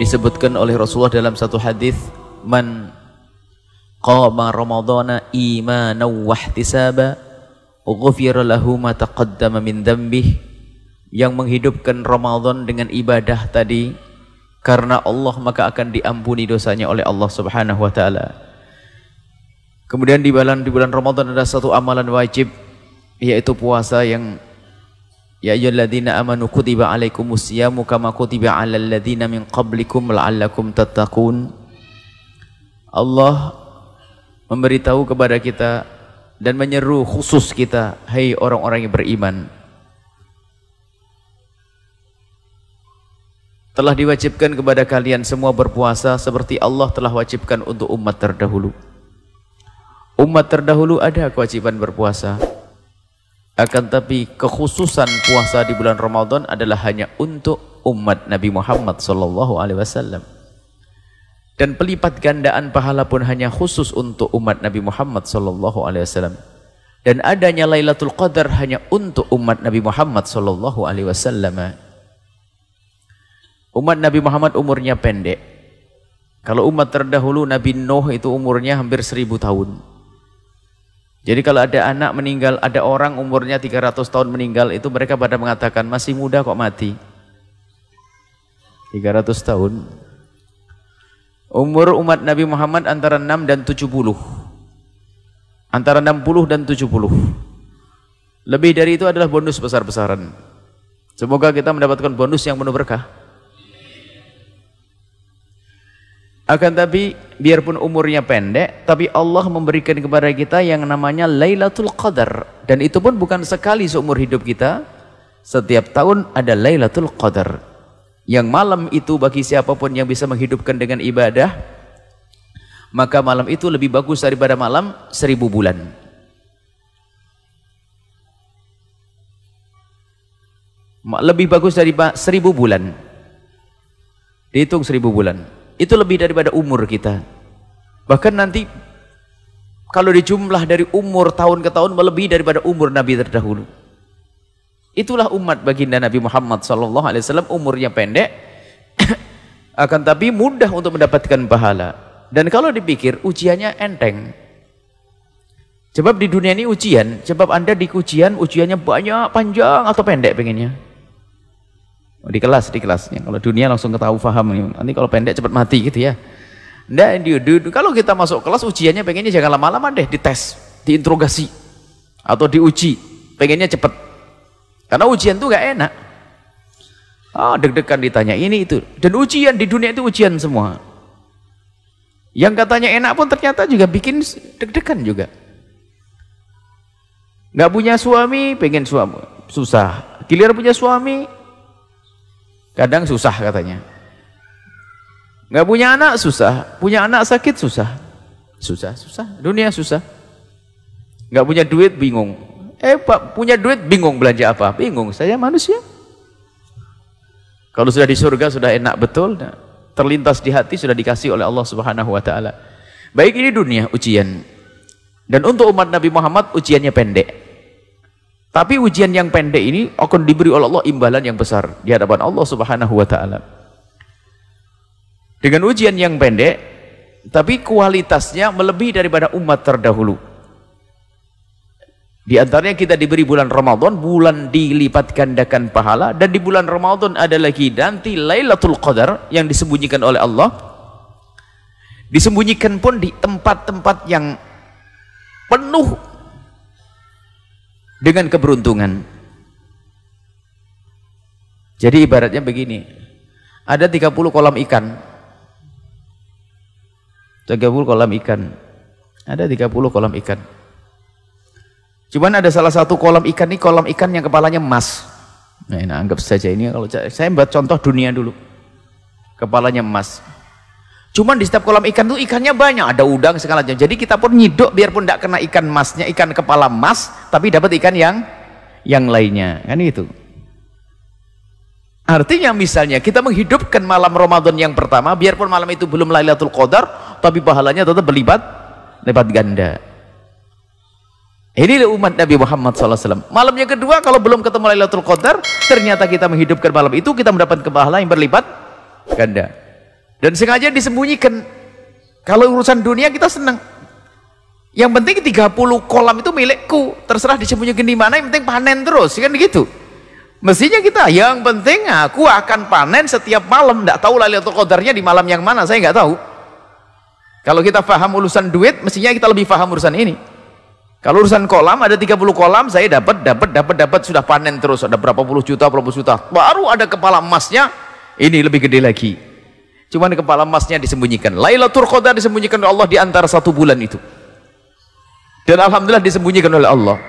Disebutkan oleh Rasulullah dalam satu hadis, man qama ramadhana imanan wa ihtisaba ghufira lahu ma taqaddama min dhanbihi. Yang menghidupkan Ramadan dengan ibadah tadi karena Allah, maka akan diampuni dosanya oleh Allah Subhanahu wa taala. Kemudian di bulan Ramadan ada satu amalan wajib, yaitu puasa yang ya ayyuhalladzina amanu kutiba alaikumusyamu kama kutiba alal ladzina min qablikum la'allakum tattaqun. Allah memberitahu kepada kita dan menyeru khusus kita, hai orang-orang yang beriman, telah diwajibkan kepada kalian semua berpuasa seperti Allah telah wajibkan untuk umat terdahulu. Umat terdahulu ada kewajiban berpuasa, akan tapi kekhususan puasa di bulan Ramadan adalah hanya untuk umat Nabi Muhammad SAW. Dan pelipat gandaan pahala pun hanya khusus untuk umat Nabi Muhammad SAW. Dan adanya Lailatul Qadar hanya untuk umat Nabi Muhammad SAW. Umat Nabi Muhammad umurnya pendek. Kalau umat terdahulu Nabi Nuh itu umurnya hampir 1000 tahun. Jadi kalau ada anak meninggal, ada orang umurnya 300 tahun meninggal, itu mereka pada mengatakan masih muda kok mati. 300 tahun. Umur umat Nabi Muhammad antara 6 dan 70. Antara 60 dan 70. Lebih dari itu adalah bonus besar-besaran. Semoga kita mendapatkan bonus yang penuh berkah. Akan tapi biarpun umurnya pendek, tapi Allah memberikan kepada kita yang namanya Lailatul Qadar. Dan itu pun bukan sekali seumur hidup kita. Setiap tahun ada Lailatul Qadar. Yang malam itu bagi siapapun yang bisa menghidupkan dengan ibadah, maka malam itu lebih bagus daripada malam 1000 bulan. Lebih bagus daripada 1000 bulan. Dihitung 1000 bulan. Itu lebih daripada umur kita. Bahkan nanti kalau dijumlah dari umur tahun ke tahun melebihi daripada umur Nabi terdahulu. Itulah umat baginda Nabi Muhammad SAW. Umurnya pendek akan tapi mudah untuk mendapatkan pahala. Dan kalau dipikir ujiannya enteng. Sebab di dunia ini ujian, sebab Anda di ujian, ujiannya banyak, panjang atau pendek pengennya? Di kelasnya. Kalau dunia langsung ketahui paham. Nanti kalau pendek cepat mati gitu ya. Nggak, kalau kita masuk kelas ujiannya pengennya jangan lama-lama deh, dites, diinterogasi atau diuji. Pengennya cepat. Karena ujian tuh nggak enak. Deg-degan ditanya ini itu. Dan ujian di dunia itu ujian semua. Yang katanya enak pun ternyata juga bikin deg-degan juga. Nggak punya suami, pengen suami susah. Giliran punya suami kadang susah katanya. Nggak punya anak susah, punya anak sakit susah. Susah. Dunia susah. Nggak punya duit bingung. Pak punya duit bingung belanja apa? Bingung, saya manusia. Kalau sudah di surga sudah enak betul. Terlintas di hati sudah dikasih oleh Allah Subhanahu wa taala. Baik ini dunia ujian. Dan untuk umat Nabi Muhammad ujiannya pendek. Tapi ujian yang pendek ini akan diberi oleh Allah imbalan yang besar di hadapan Allah Subhanahu wa taala. Dengan ujian yang pendek, tapi kualitasnya melebihi daripada umat terdahulu. Di antaranya kita diberi bulan Ramadan, bulan dilipat gandakan pahala, dan di bulan Ramadan ada lagi nanti Lailatul Qadar yang disembunyikan oleh Allah. Disembunyikan pun di tempat-tempat yang penuh dengan keberuntungan. Jadi ibaratnya begini, ada 30 kolam ikan. 30 kolam ikan. Ada 30 kolam ikan. Cuman ada salah satu kolam ikan ini, kolam ikan yang kepalanya emas. Nah, anggap saja ini, kalau saya buat contoh dunia dulu. Kepalanya emas. Cuman di setiap kolam ikan itu ikannya banyak, ada udang segala macam. Jadi kita pun nyiduk biarpun tidak kena ikan emasnya, ikan kepala emas, tapi dapat ikan yang lainnya. Kan itu. Artinya misalnya kita menghidupkan malam Ramadan yang pertama, biarpun malam itu belum Lailatul Qadar, tapi pahalanya tetap berlipat ganda. Inilah umat Nabi Muhammad SAW. Malam yang kedua kalau belum ketemu Lailatul Qadar, ternyata kita menghidupkan malam itu, kita mendapat pahala yang berlipat ganda. Dan sengaja disembunyikan. Kalau urusan dunia kita senang. Yang penting 30 kolam itu milikku, terserah disembunyikan di mana, yang penting panen terus, kan gitu. Mestinya kita, yang penting aku akan panen setiap malam. Tidak tahu Lailatul Qadarnya di malam yang mana, saya nggak tahu. Kalau kita paham urusan duit, mestinya kita lebih paham urusan ini. Kalau urusan kolam, ada 30 kolam, saya dapat, sudah panen terus, ada berapa puluh juta, baru ada kepala emasnya, ini lebih gede lagi. Cuman kepala emasnya disembunyikan. Lailatul Qadar disembunyikan oleh Allah di antara 1 bulan itu. Dan alhamdulillah disembunyikan oleh Allah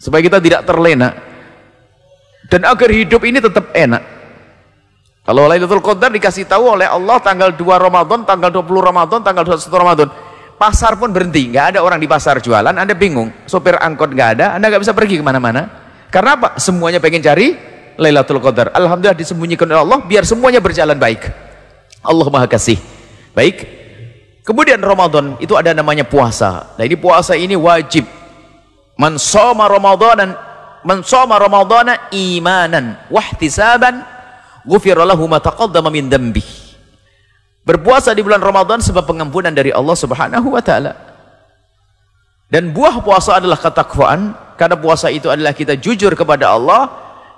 supaya kita tidak terlena dan agar hidup ini tetap enak. Kalau Lailatul Qadar dikasih tahu oleh Allah tanggal 2 Ramadan, tanggal 20 Ramadan, tanggal 21 Ramadan, pasar pun berhenti, nggak ada orang di pasar jualan. Anda bingung, sopir angkot nggak ada, Anda nggak bisa pergi kemana-mana. Karena apa? Semuanya pengen cari Lailatul Qadar. Alhamdulillah disembunyikan oleh Allah biar semuanya berjalan baik. Allah Maha Kasih. Baik. Kemudian Ramadan itu ada namanya puasa. Nah, ini puasa ini wajib. Man shoma Ramadana imanan wahtisaban ghufira lahu ma taqaddama min dhanbi. Berpuasa di bulan Ramadan sebab pengampunan dari Allah Subhanahu wa taala. Dan buah puasa adalah ketakwaan, karena puasa itu adalah kita jujur kepada Allah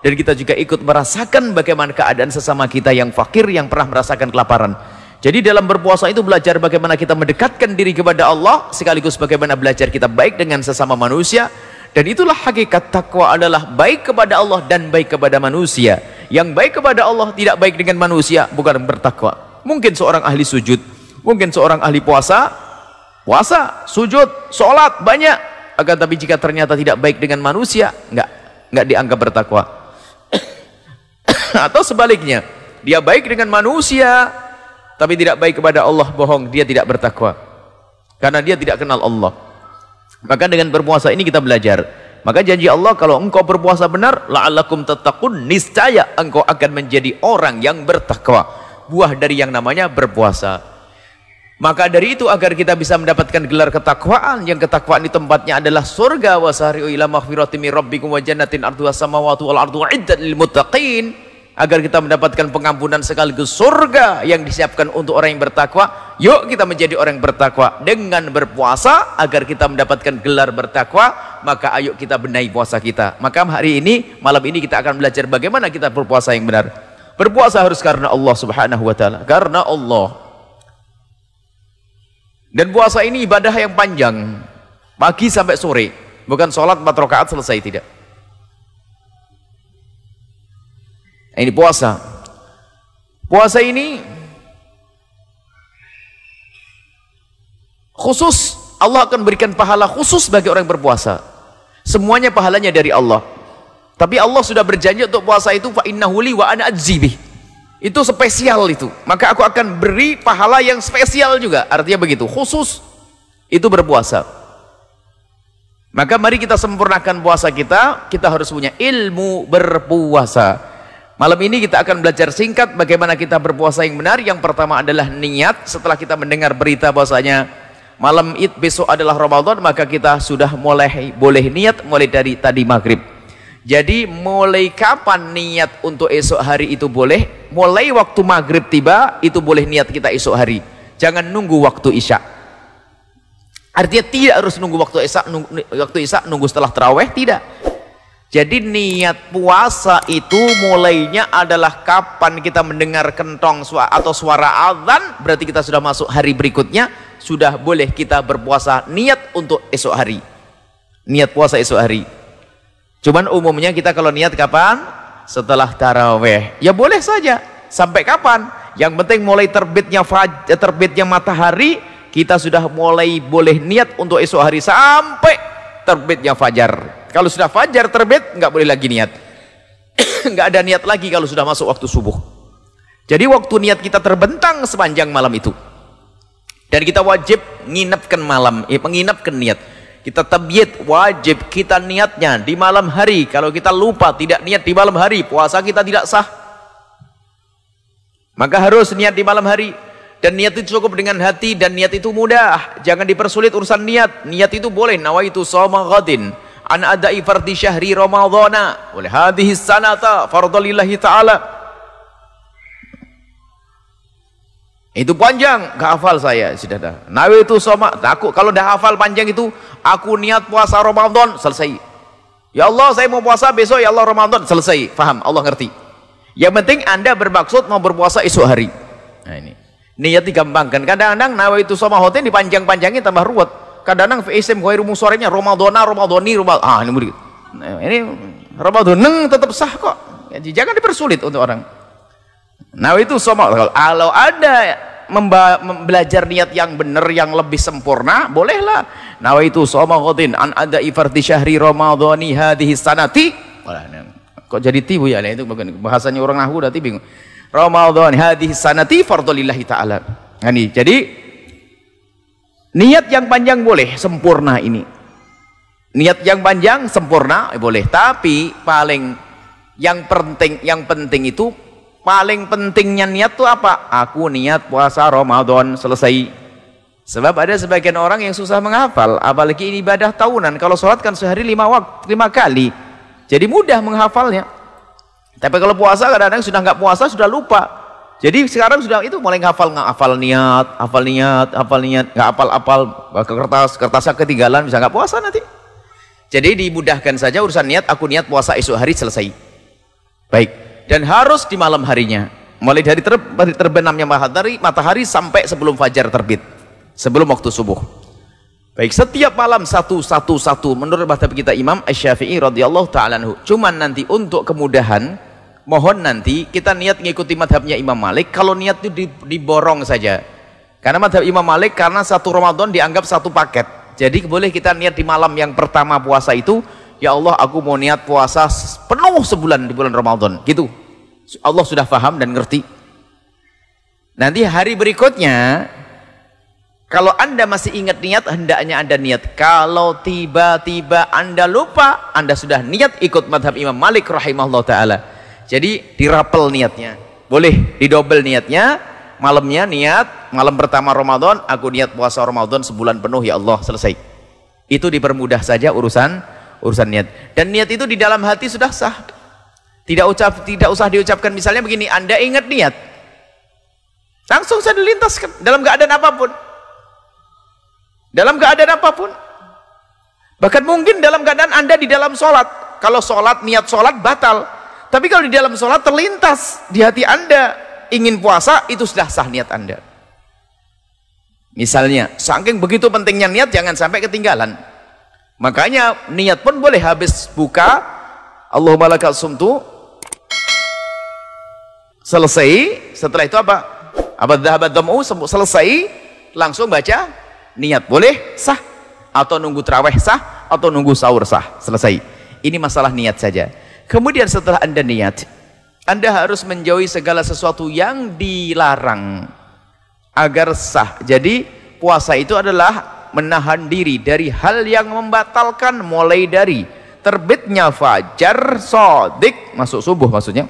dan kita juga ikut merasakan bagaimana keadaan sesama kita yang fakir, yang pernah merasakan kelaparan. Jadi dalam berpuasa itu belajar bagaimana kita mendekatkan diri kepada Allah, sekaligus bagaimana belajar kita baik dengan sesama manusia. Dan itulah hakikat takwa, adalah baik kepada Allah dan baik kepada manusia. Yang baik kepada Allah tidak baik dengan manusia, bukan bertakwa. Mungkin seorang ahli sujud, mungkin seorang ahli puasa, sujud, sholat banyak, akan tapi jika ternyata tidak baik dengan manusia, nggak dianggap bertakwa. Atau sebaliknya, dia baik dengan manusia tapi tidak baik kepada Allah, bohong, dia tidak bertakwa karena dia tidak kenal Allah. Maka dengan berpuasa ini kita belajar. Maka janji Allah, kalau engkau berpuasa benar, la'allakum tattaqun, niscaya engkau akan menjadi orang yang bertakwa. Buah dari yang namanya berpuasa. Maka dari itu, agar kita bisa mendapatkan gelar ketakwaan, yang ketakwaan di tempatnya adalah surga, wasari'u ila maghfiratin min rabbikum wa jannatin arduha samawati wal ardu iddat lil muttaqin. Agar kita mendapatkan pengampunan sekaligus surga yang disiapkan untuk orang yang bertakwa. Yuk kita menjadi orang yang bertakwa dengan berpuasa agar kita mendapatkan gelar bertakwa. Maka ayo kita benahi puasa kita. Maka hari ini, malam ini kita akan belajar bagaimana kita berpuasa yang benar. Berpuasa harus karena Allah Subhanahu wa taala, karena Allah. Dan puasa ini ibadah yang panjang, pagi sampai sore, bukan sholat 4 rakaat selesai, tidak. Ini puasa. Puasa ini khusus, Allah akan berikan pahala khusus bagi orang yang berpuasa. Semuanya pahalanya dari Allah. Tapi Allah sudah berjanji untuk puasa itu, fa innahu li wa ana ajzi bih. Itu spesial itu. Maka aku akan beri pahala yang spesial juga. Artinya begitu, khusus itu berpuasa. Maka mari kita sempurnakan puasa kita. Kita harus punya ilmu berpuasa. Malam ini kita akan belajar singkat bagaimana kita berpuasa yang benar. Yang pertama adalah niat. Setelah kita mendengar berita bahwasanya malam Id besok adalah Ramadan, maka kita sudah mulai boleh niat mulai dari tadi maghrib. Jadi mulai kapan niat untuk esok hari itu boleh? Mulai waktu maghrib tiba itu boleh niat kita esok hari. Jangan nunggu waktu isya. Artinya tidak harus nunggu waktu isya, nunggu setelah tarawih, tidak. Jadi niat puasa itu mulainya adalah kapan kita mendengar kentong atau suara azan, berarti kita sudah masuk hari berikutnya, sudah boleh kita berpuasa niat untuk esok hari. Niat puasa esok hari. Cuman umumnya kita kalau niat kapan? Setelah tarawih. Ya boleh saja. Sampai kapan? Yang penting mulai terbitnya matahari, kita sudah mulai boleh niat untuk esok hari sampai terbitnya fajar. Kalau sudah fajar terbit, nggak boleh lagi niat. Nggak ada niat lagi kalau sudah masuk waktu subuh. Jadi waktu niat kita terbentang sepanjang malam itu. Dan kita wajib menginapkan malam, menginapkan niat. Kita tabyid, wajib kita niatnya di malam hari. Kalau kita lupa tidak niat di malam hari, puasa kita tidak sah. Maka harus niat di malam hari. Dan niat itu cukup dengan hati, dan niat itu mudah. Jangan dipersulit urusan niat. Niat itu boleh, nawaitu shawma ghadin an adai fardhi syahri ramadhana oleh hadhihi sanata fardhu lillahi ta'ala. Itu panjang, gak hafal saya, sudah dah. Nawaitu shoma, aku kalau dah hafal panjang itu, aku niat puasa Ramadan, selesai. Ya Allah, saya mau puasa besok, ya Allah Ramadan, selesai. Faham, Allah ngerti. Yang penting Anda bermaksud mau berpuasa esok hari. Nah ini. Niat digampangkan. Kadang-kadang nawaitu shoma hoten dipanjang-panjangin tambah ruwet. Kadang-kadang fi'ism ghairu musorenya Ramadana, Ramadani, Ramadan. Ini Ramadan tetap sah kok. Jadi jangan dipersulit untuk orang. Nawaitu shoma, kalau ada belajar niat yang benar yang lebih sempurna, bolehlah. Nawaitu shoma ghadin an ada'i fardhi syahri ramadhani hadhihi sanati. Kok jadi tibu ya? Itu bahasanya orang nahwu udah bingung. Ramadhan hadhihi sanati fardhulillahi taala. Nah, ini jadi niat yang panjang boleh, sempurna ini. Niat yang panjang sempurna boleh, tapi yang penting itu paling pentingnya niat itu apa? Aku niat puasa Ramadan, selesai. Sebab ada sebagian orang yang susah menghafal, apalagi ini ibadah tahunan. Kalau sholat kan sehari 5 kali, jadi mudah menghafalnya. Tapi kalau puasa kadang-kadang sudah nggak puasa sudah lupa. Jadi sekarang sudah itu mulai hafal niat, nggak hafal kertasnya ketinggalan, bisa nggak puasa nanti. Jadi dimudahkan saja urusan niat. Aku niat puasa esok hari, selesai. Baik. Dan harus di malam harinya, mulai dari terbenamnya matahari sampai sebelum fajar terbit, sebelum waktu subuh. Baik, setiap malam satu menurut mazhab kita Imam Asy-Syafi'i radhiyallahu ta'ala anhu. Cuman nanti untuk kemudahan, mohon nanti kita niat mengikuti mazhabnya Imam Malik. Kalau niat itu diborong saja, karena mazhab Imam Malik karena satu Ramadan dianggap satu paket. Jadi boleh kita niat di malam yang pertama puasa itu, ya Allah aku mau niat puasa penuh sebulan di bulan Ramadan, gitu. Allah sudah paham dan ngerti. Nanti hari berikutnya, kalau Anda masih ingat niat, hendaknya Anda niat. Kalau tiba-tiba Anda lupa, Anda sudah niat ikut madhab Imam Malik rahimahullah ta'ala. Jadi dirapel niatnya, boleh didobel niatnya. Malamnya niat, malam pertama Ramadan aku niat puasa Ramadan sebulan penuh, ya Allah, selesai. Itu dipermudah saja urusan niat. Dan niat itu di dalam hati sudah sah. Tidak usah diucapkan. Misalnya begini, Anda ingat niat, langsung saja dilintaskan dalam keadaan apapun. Dalam keadaan apapun. Bahkan mungkin dalam keadaan Anda di dalam sholat. Kalau sholat, niat sholat batal. Tapi kalau di dalam sholat terlintas di hati Anda ingin puasa, itu sudah sah niat Anda. Misalnya, saking begitu pentingnya niat, jangan sampai ketinggalan. Makanya niat pun boleh habis buka, Allahumma lakal sumtu, selesai. Setelah itu apa? Dhahabat dam'u, selesai, langsung baca niat, boleh sah. Atau nunggu tarawih sah, atau nunggu sahur sah, selesai. Ini masalah niat saja. Kemudian setelah Anda niat, Anda harus menjauhi segala sesuatu yang dilarang agar sah. Jadi puasa itu adalah menahan diri dari hal yang membatalkan, mulai dari terbitnya fajar shadiq, masuk subuh maksudnya,